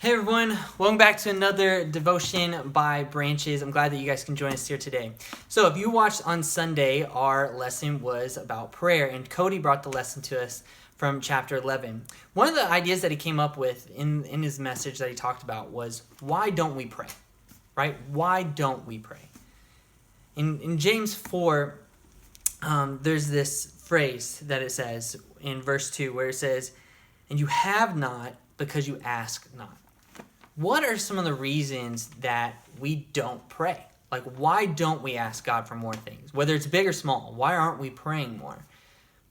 Hey everyone, welcome back to another devotion by Branches. I'm glad that you guys can join us here today. So if you watched on Sunday, our lesson was about prayer, and Cody brought the lesson to us from chapter 11. One of the ideas that he came up with in his message that he talked about was, why don't we pray? Right? Why don't we pray? In James 4, there's this phrase that it says in verse 2 where it says, and you have not because you ask not. What are some of the reasons that we don't pray? Like, why don't we ask God for more things? Whether it's big or small, why aren't we praying more?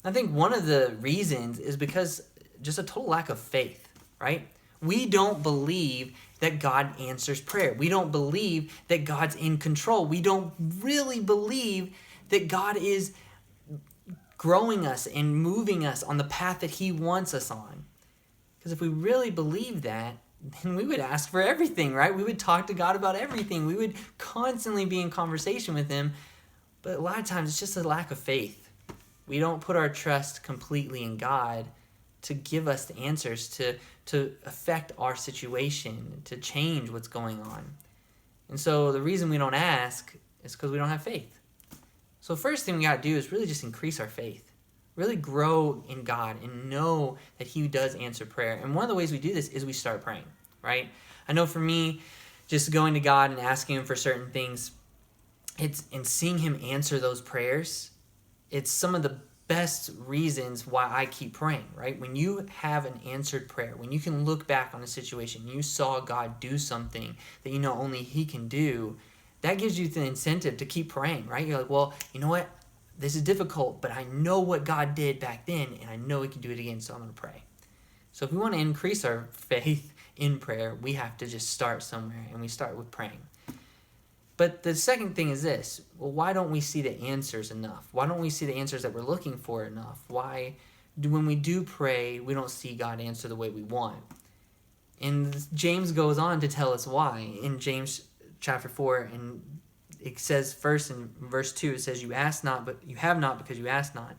I think one of the reasons is because just a total lack of faith, right? We don't believe that God answers prayer. We don't believe that God's in control. We don't really believe that God is growing us and moving us on the path that He wants us on. Because if we really believe that, then we would ask for everything, right? We would talk to God about everything. We would constantly be in conversation with Him. But a lot of times it's just a lack of faith. We don't put our trust completely in God to give us the answers, to affect our situation, to change what's going on. And so the reason we don't ask is because we don't have faith. So first thing we got to do is really just increase our faith. Really grow in God and know that He does answer prayer. And one of the ways we do this is we start praying, right? I know for me, just going to God and asking Him for certain things, and seeing Him answer those prayers, it's some of the best reasons why I keep praying, right? When you have an answered prayer, when you can look back on a situation, you saw God do something that you know only He can do, that gives you the incentive to keep praying, right? You're like, well, you know what? This is difficult, but I know what God did back then, and I know He can do it again, so I'm going to pray. So if we want to increase our faith in prayer, we have to just start somewhere, and we start with praying. But the second thing is this. Well, why don't we see the answers enough? Why don't we see the answers that we're looking for enough? Why, when we do pray, we don't see God answer the way we want? And James goes on to tell us why. In James chapter 4, and it says first in verse 2, it says, you ask not, but you have not because you ask not.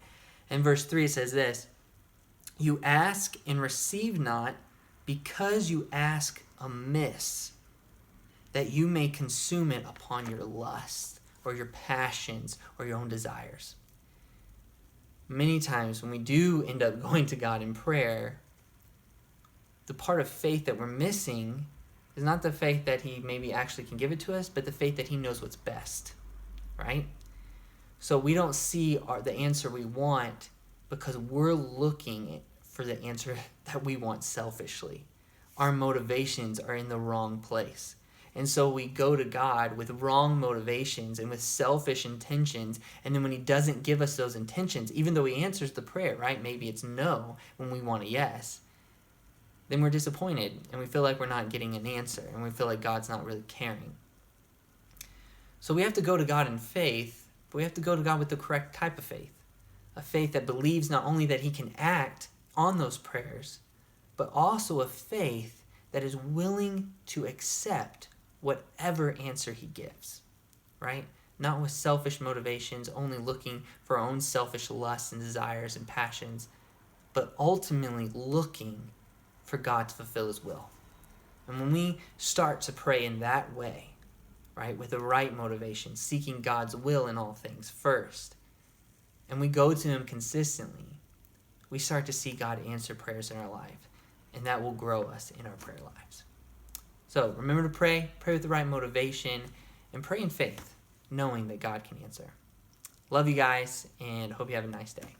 And verse 3, it says this, you ask and receive not because you ask amiss, that you may consume it upon your lust or your passions or your own desires. Many times when we do end up going to God in prayer, the part of faith that we're missing is not the faith that He maybe actually can give it to us, but the faith that He knows what's best, right? So we don't see the answer we want because we're looking for the answer that we want selfishly. Our motivations are in the wrong place. And so we go to God with wrong motivations and with selfish intentions, and then when He doesn't give us those intentions, even though He answers the prayer, right? Maybe it's no when we want a yes. Then we're disappointed and we feel like we're not getting an answer and we feel like God's not really caring. So we have to go to God in faith, but we have to go to God with the correct type of faith. A faith that believes not only that He can act on those prayers, but also a faith that is willing to accept whatever answer He gives, right? Not with selfish motivations, only looking for our own selfish lusts and desires and passions, but ultimately looking for God to fulfill His will. And when we start to pray in that way, right, with the right motivation, seeking God's will in all things first, and we go to Him consistently, we start to see God answer prayers in our life, and that will grow us in our prayer lives. So remember to pray with the right motivation, and pray in faith, knowing that God can answer. Love you guys, and hope you have a nice day.